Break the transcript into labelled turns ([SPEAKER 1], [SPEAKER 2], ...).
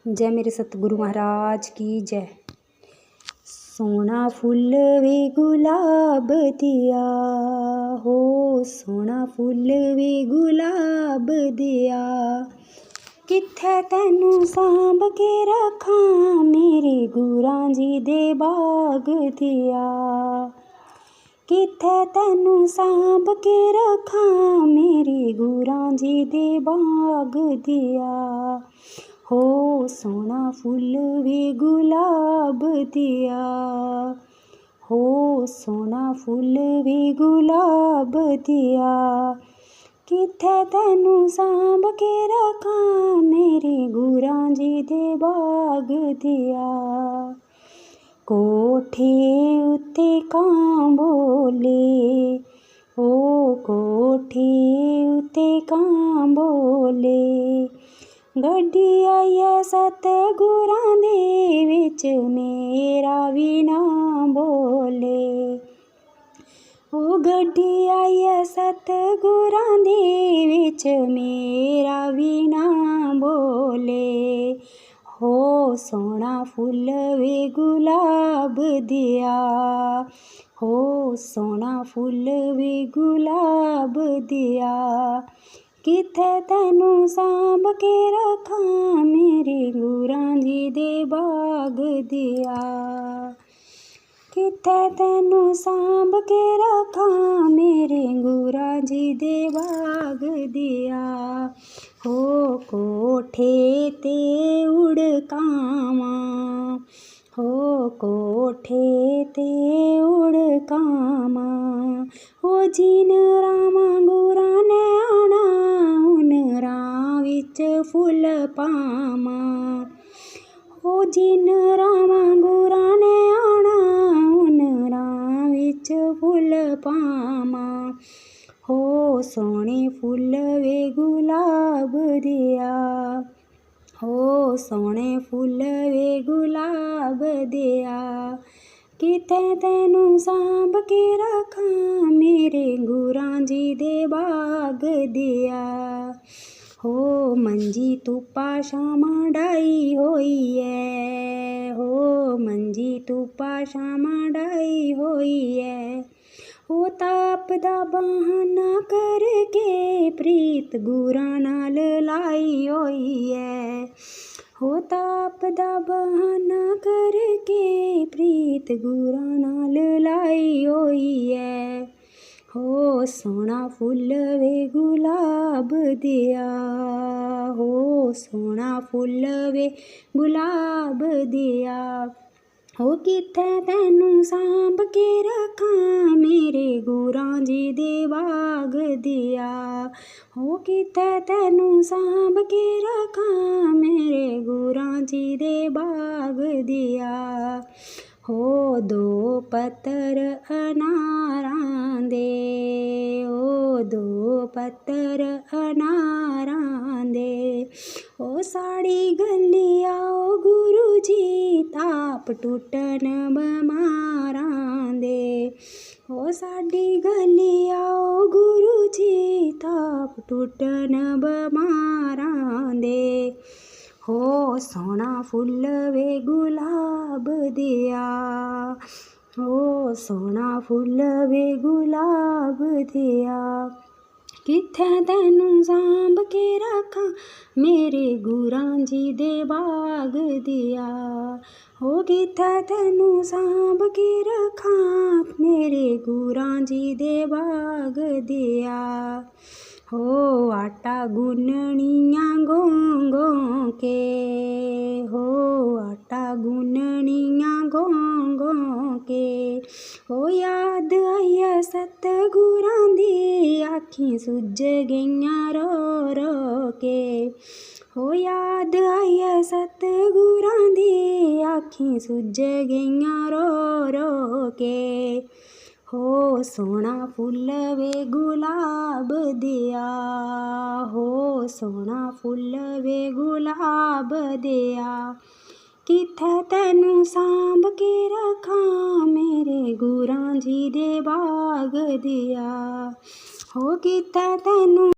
[SPEAKER 1] जय मेरे सतगुरु महाराज की जय। सोना फुल वे गुलाब दिया हो, सोना फुल वे गुलाब दिया, कित्थे तैनू सांभ के रखां मेरे गुरां जी दे बाग दिया, कित्थे तैनू सांभ के रखां मेरे गुरां जी दे बाग दिया, हो सोना फुल वे गुलाब दिया, हो सोना फुल वे गुलाब दिया, कित्थे तैनू सांभ के रखां मेरे गुरां जी दे बाग दिया। कोठे उत्ते कां बोले, ओ कोठे उत्ते कां बोले, गड्डी आई है सतगुरां दे विच मेरा भी नां बोले, ओ गड्डी आई है सतगुरां दे विच मेरा भी नां बोले, हो सोना फुल वे गुलाब दिया, हो सोना फुल वे गुलाब दिया, कित्थे तैनू सांभ के रखां मेरे गुरां जी दे बाग दिया, कित्थे तैनू सांभ के रखां मेरे गुरां जी दे बाग दिया, हो कोठे ते उड़कावां, हो कोठे ते उड़कावां, हो जिन रावां गुरां ने आना उन रां विच फुल पावां, हो जिन रावां गुरां ने आना उन रां विच फुल पावां, हो सोहणे फुल वे गुलाब दिया, हो सोहणे फुल वे गुलाब दिया, कित्थे तैनू सांभ के रखां मेरे गुरां जी दे बाग दिया, हो मंजी धुप्पा छावां डाई होई ऐ, हो मंजी धुप्पा छावां डाई होई ऐ, हो ताप दा बहाना करके प्रीत गुरां नाल लाई होई ऐ, हो ताप दा बहाना करके प्रीत गुरां नाल लाई होई ऐ, हो सोना फुल वे गुलाब दिया, हो सोना फुल वे गुलाब दिया, हो कित्थे तैनू सांभ के रखां मेरे गुरां जी दे बाग दिया, हो कित्थे तैनू सांभ के रखां मेरे गुरां जी दे बाग दिया, हो दो पत्तर अनारां दे, ओ दो पत्तर अनारां दे, ओ साड़ी गली आओ गुरु जी ताप टुटन बमारां दे, ओ साड़ी गली आओ गुरु जी ताप टुटन बमारां दे, हो सोना फुल वे गुलाब दिया, हो सोना फुल वे गुलाब दिया, कित्थे तैनू सांभ के रखां मेरे गुरां जी दे बाग दिया, हो कित्थे तैनू सांभ के रखां मेरे गुरां जी दे बाग दिया, हो आटा गुन्ननियां गों गों के, हो आटा गुन्ननियां गों गों के, हो याद आई है सतगुरां दी आखीं सुज गईयां रो रो के, हो याद आई है सतगुरां दी आखीं सुज गईयां रो रो के, हो सोना फुल वे गुलाब दिया, हो सोना फुल वे गुलाब दिया, कित्थे तैनू सांभ के रखां मेरे गुरां जी दे बाग दिया, हो कित्थे तैनू